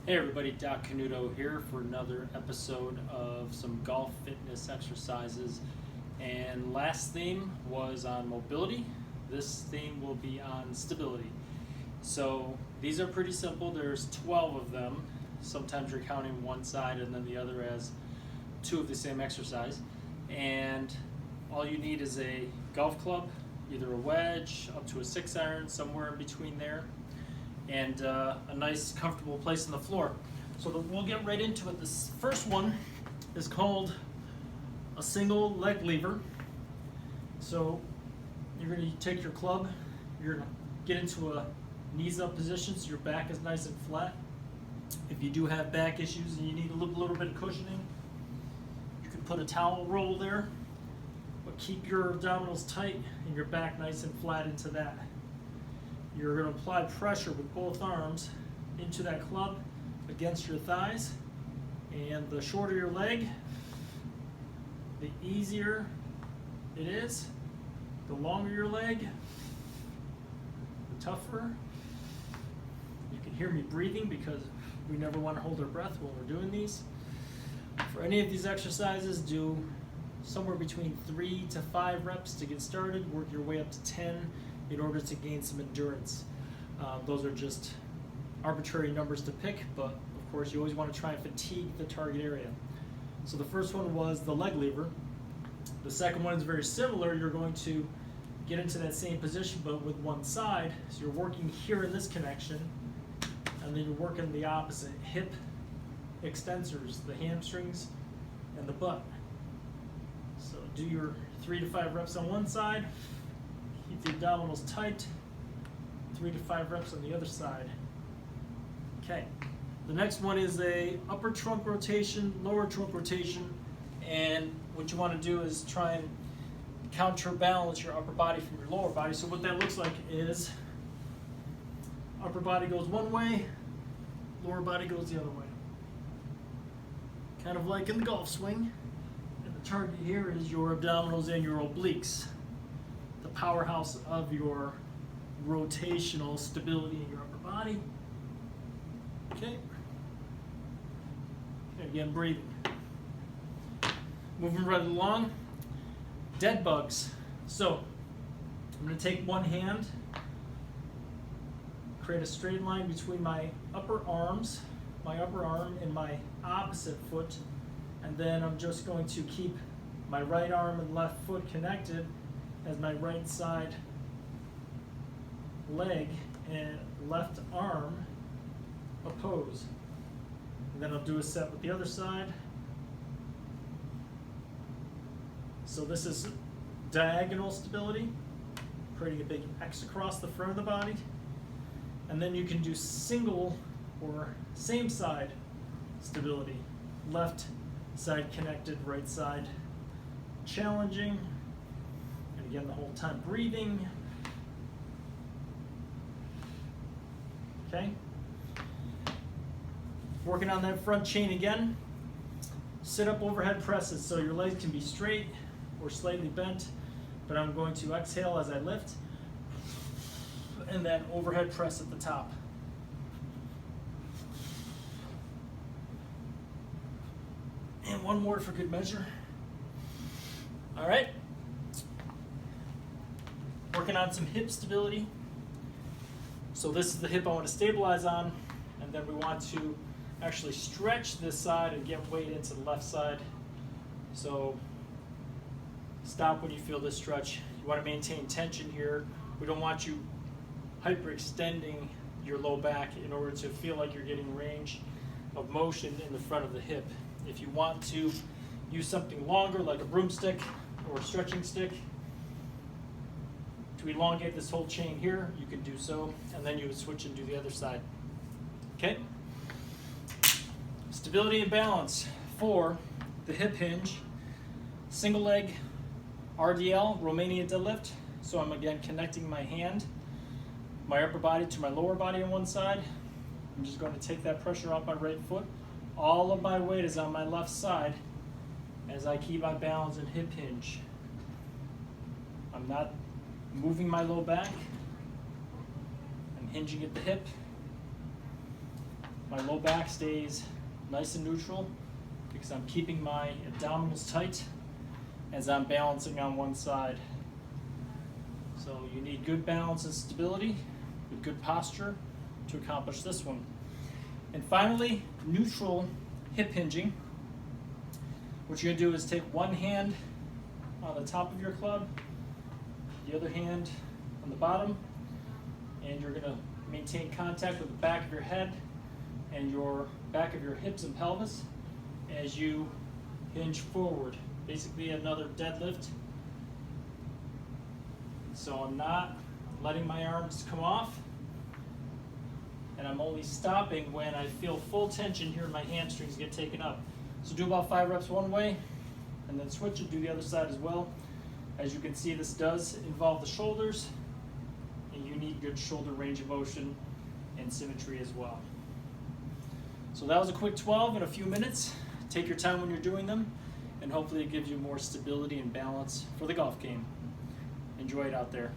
Hey everybody, Doc Canuto here for another episode of some golf fitness exercises. And last theme was on mobility. This theme will be on stability. So these are pretty simple. There's 12 of them. Sometimes you're counting one side and then the other as two of the same exercise. And all you need is a golf club, either a wedge up to a 6-iron, somewhere in between there, and a nice comfortable place on the floor. So we'll get right into it. This first one is called a single leg lever. So you're going to take your club, you're going to get into a knees up position so your back is nice and flat. If you do have back issues and you need a little bit of cushioning, you can put a towel roll there, but keep your abdominals tight and your back nice and flat into that. You're going to apply pressure with both arms into that club against your thighs, and the shorter your leg, the easier it is. The longer your leg, the tougher. You can hear me breathing because we never want to hold our breath when we're doing these. For any of these exercises, do somewhere between 3 to 5 reps to get started. Work your way up to 10 in order to gain some endurance. Those are just arbitrary numbers to pick, but of course you always want to try and fatigue the target area. So the first one was the leg lever. The second one is very similar. You're going to get into that same position but with one side. So you're working here in this connection, and then you're working the opposite, hip extensors, the hamstrings and the butt. So do your 3 to 5 reps on one side. Keep the abdominals tight, 3 to 5 reps on the other side. Okay, the next one is a upper trunk rotation, lower trunk rotation, and what you want to do is try and counterbalance your upper body from your lower body. So what that looks like is upper body goes one way, lower body goes the other way. Kind of like in the golf swing. And the target here is your abdominals and your obliques, the powerhouse of your rotational stability in your upper body. Okay. Again, breathing. Moving right along. Dead bugs. So I'm going to take one hand, create a straight line between my upper arm and my opposite foot, and then I'm just going to keep my right arm and left foot connected as my right side leg and left arm oppose. And then I'll do a set with the other side. So this is diagonal stability, creating a big X across the front of the body. And then you can do single or same side stability. Left side connected, right side challenging. And again, the whole time breathing. Okay. Working on that front chain again. Sit up overhead presses, so your legs can be straight or slightly bent, but I'm going to exhale as I lift, and then overhead press at the top. And one more for good measure. All right. Working on some hip stability. So this is the hip I want to stabilize on, and then we want to actually stretch this side and get weight into the left side. So stop when you feel this stretch. You want to maintain tension here. We don't want you hyperextending your low back in order to feel like you're getting range of motion in the front of the hip. If you want to use something longer like a broomstick or a stretching stick to elongate this whole chain here, you can do so, and then you would switch and do the other side. Okay? Stability and balance for the hip hinge. Single leg RDL, Romanian deadlift. So I'm again connecting my hand, my upper body to my lower body on one side. I'm just going to take that pressure off my right foot. All of my weight is on my left side as I keep my balance and hip hinge. I'm not moving my low back. I'm hinging at the hip. My low back stays nice and neutral because I'm keeping my abdominals tight as I'm balancing on one side. So you need good balance and stability with good posture to accomplish this one. And finally, neutral hip hinging. What you're gonna do is take one hand on the top of your club, the other hand on the bottom, and you're gonna maintain contact with the back of your head and your back of your hips and pelvis as you hinge forward. Basically another deadlift. So I'm not letting my arms come off, and I'm only stopping when I feel full tension here and my hamstrings get taken up. So do about 5 reps one way, and then switch and do the other side as well. As you can see, this does involve the shoulders, and you need good shoulder range of motion and symmetry as well. So that was a quick 12 in a few minutes. Take your time when you're doing them, and hopefully it gives you more stability and balance for the golf game. Enjoy it out there.